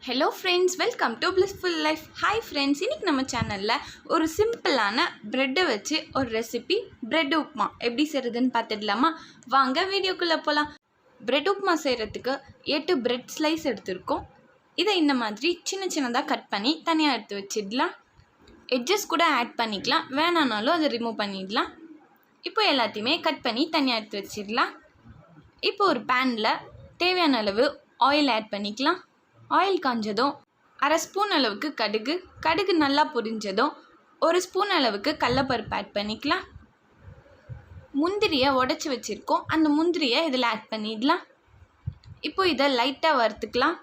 Hello friends, welcome to Blissful Life. Hi friends, இன்னைக்கு நம்ம சேனல்ல ஒரு சிம்பிளான பிரெட் வச்சு ஒரு ரெசிபி பிரெட் உப்மா எப்படி செய்யறதுன்னு பார்த்துடலாமா? வாங்க வீடியோக்குள்ள போலாம். பிரெட் உப்மா செய்யறதுக்கு 8 பிரெட் ஸ்லைஸ் எடுத்துருக்கோம். இதை இந்த மாதிரி சின்ன சின்னதாக கட் பண்ணி தனியாக எடுத்து வச்சிடலாம். எட்ஜஸ் கூட ஆட் பண்ணிக்கலாம், வேணானாலும் அதை ரிமூவ் பண்ணிடலாம். இப்போ எல்லாத்தையுமே கட் பண்ணி தனியாக எடுத்து வச்சிடலாம். இப்போ ஒரு பேனில் தேவையான அளவு ஆயில் ஆட் பண்ணிக்கலாம். ஆயில் காஞ்சதும் அரை ஸ்பூன் அளவுக்கு கடுகு நல்லா பொரிஞ்சதும் ஒரு ஸ்பூன் அளவுக்கு கடலைப்பருப்பு ஆட் பண்ணிக்கலாம். முந்திரியை உடச்சி வச்சுருக்கோம், அந்த முந்திரியை இதில் ஆட் பண்ணிடலாம். இப்போ இதை லைட்டாக வறுத்துக்கலாம்.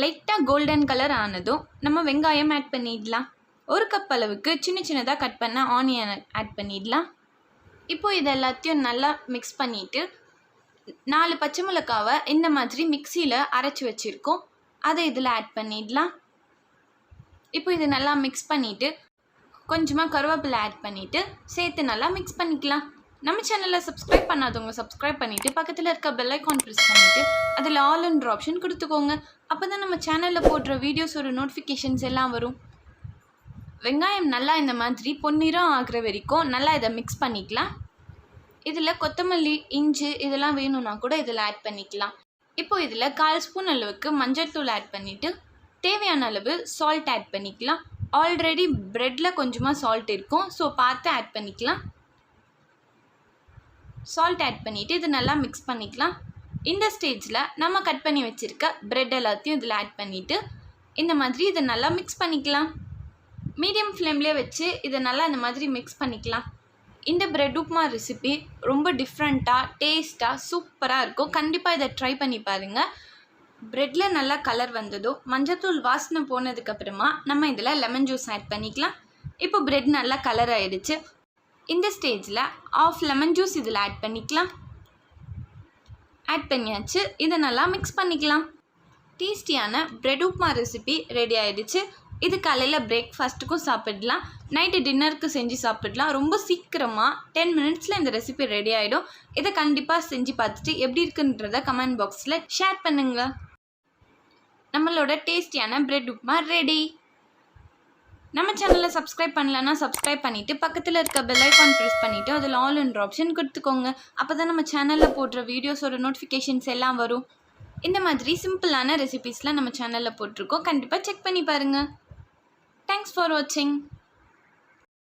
லைட்டாக கோல்டன் கலர் ஆனதும் நம்ம வெங்காயம் ஆட் பண்ணிடலாம். ஒரு கப் அளவுக்கு சின்ன சின்னதாக கட் பண்ண ஆனியன் ஆட் பண்ணிடலாம். இப்போ இது எல்லாத்தையும் நல்லா மிக்ஸ் பண்ணிவிட்டு 4 பச்சை மிளகாவை இந்த மாதிரி மிக்சியில் அரைச்சி வச்சுருக்கோம், அதை இதில் ஆட் பண்ணிடலாம். இப்போ இது நல்லா மிக்ஸ் பண்ணிவிட்டு கொஞ்சமாக கருவேப்பிலை ஆட் பண்ணிவிட்டு சேர்த்து நல்லா மிக்ஸ் பண்ணிக்கலாம். நம்ம சேனலில் சப்ஸ்கிரைப் பண்ணாதவங்க சப்ஸ்கிரைப் பண்ணிவிட்டு பக்கத்தில் இருக்க பெல் ஐக்கான் ப்ரெஸ் பண்ணிவிட்டு அதில் ஆல்ன்ற ஆப்ஷன் கொடுத்துக்கோங்க. அப்போ தான் நம்ம சேனலில் போடுற வீடியோஸோட நோட்டிஃபிகேஷன்ஸ் எல்லாம் வரும். வெங்காயம் நல்லா இந்த மாதிரி பொன்னிறம் ஆகிற வரைக்கும் நல்லா இதை மிக்ஸ் பண்ணிக்கலாம். இதில் கொத்தமல்லி, இஞ்சி இதெல்லாம் வேணும்னா கூட இதில் ஆட் பண்ணிக்கலாம். இப்போ இதில் 1/4 ஸ்பூன் அளவுக்கு மஞ்சள் தூள் ஆட் பண்ணிவிட்டு தேவையான அளவு சால்ட் ஆட் பண்ணிக்கலாம். ஆல்ரெடி ப்ரெட்டில் கொஞ்சமாக சால்ட் இருக்கும், ஸோ பார்த்து ஆட் பண்ணிக்கலாம். சால்ட் ஆட் பண்ணிவிட்டு இது நல்லா மிக்ஸ் பண்ணிக்கலாம். இந்த ஸ்டேஜில் நம்ம கட் பண்ணி வச்சுருக்க ப்ரெட் எல்லாத்தையும் இதில் ஆட் பண்ணிவிட்டு இந்த மாதிரி இதை நல்லா மிக்ஸ் பண்ணிக்கலாம். மீடியம் ஃப்ளேம்லேயே வச்சு இதை நல்லா இந்த மாதிரி மிக்ஸ் பண்ணிக்கலாம். இந்த பிரெட் உப்மா ரெசிபி ரொம்ப டிஃப்ரெண்ட்டாக டேஸ்ட்டாக சூப்பராக இருக்கும். கண்டிப்பாக இதை ட்ரை பண்ணி பாருங்கள். ப்ரெட்டில் நல்லா கலர் வந்ததும் மஞ்சத்தூள் வாசனை போனதுக்கப்புறமா நம்ம இதில் லெமன் ஜூஸ் ஆட் பண்ணிக்கலாம். இப்போ ப்ரெட் நல்லா கலர் ஆகிடுச்சு. இந்த ஸ்டேஜில் 1/2 லெமன் ஜூஸ் இதில் ஆட் பண்ணிக்கலாம். ஆட் பண்ணியாச்சு, இதை நல்லா மிக்ஸ் பண்ணிக்கலாம். டேஸ்டியான பிரெட் உப்மா ரெசிபி ரெடி ஆகிடுச்சு. இது காலையில் பிரேக்ஃபாஸ்ட்டுக்கும் சாப்பிடலாம், நைட்டு டின்னருக்கு செஞ்சு சாப்பிடலாம். ரொம்ப சீக்கிரமாக 10 மினிட்ஸில் இந்த ரெசிபி ரெடி ஆகிடும். இதை கண்டிப்பாக செஞ்சு பார்த்துட்டு எப்படி இருக்குன்றத கமெண்ட் பாக்ஸில் ஷேர் பண்ணுங்கள். நம்மளோட டேஸ்டியான பிரெட் உப்மா ரெடி. நம்ம சேனலை சப்ஸ்கிரைப் பண்ணலன்னா சப்ஸ்கிரைப் பண்ணிவிட்டு பக்கத்தில் இருக்க பெல் ஐக்கான் ப்ரெஸ் பண்ணிவிட்டு அதில் ஆல்ன்ற ஆப்ஷன் கொடுத்துக்கோங்க. அப்போ தான் நம்ம சேனலில் போடுற வீடியோஸோட நோட்டிஃபிகேஷன்ஸ் எல்லாம் வரும். இந்த மாதிரி சிம்பிளான ரெசிபீஸ்லாம் நம்ம சேனலில் போட்டிருக்கோம், கண்டிப்பாக செக் பண்ணி பாருங்கள். Thanks for watching.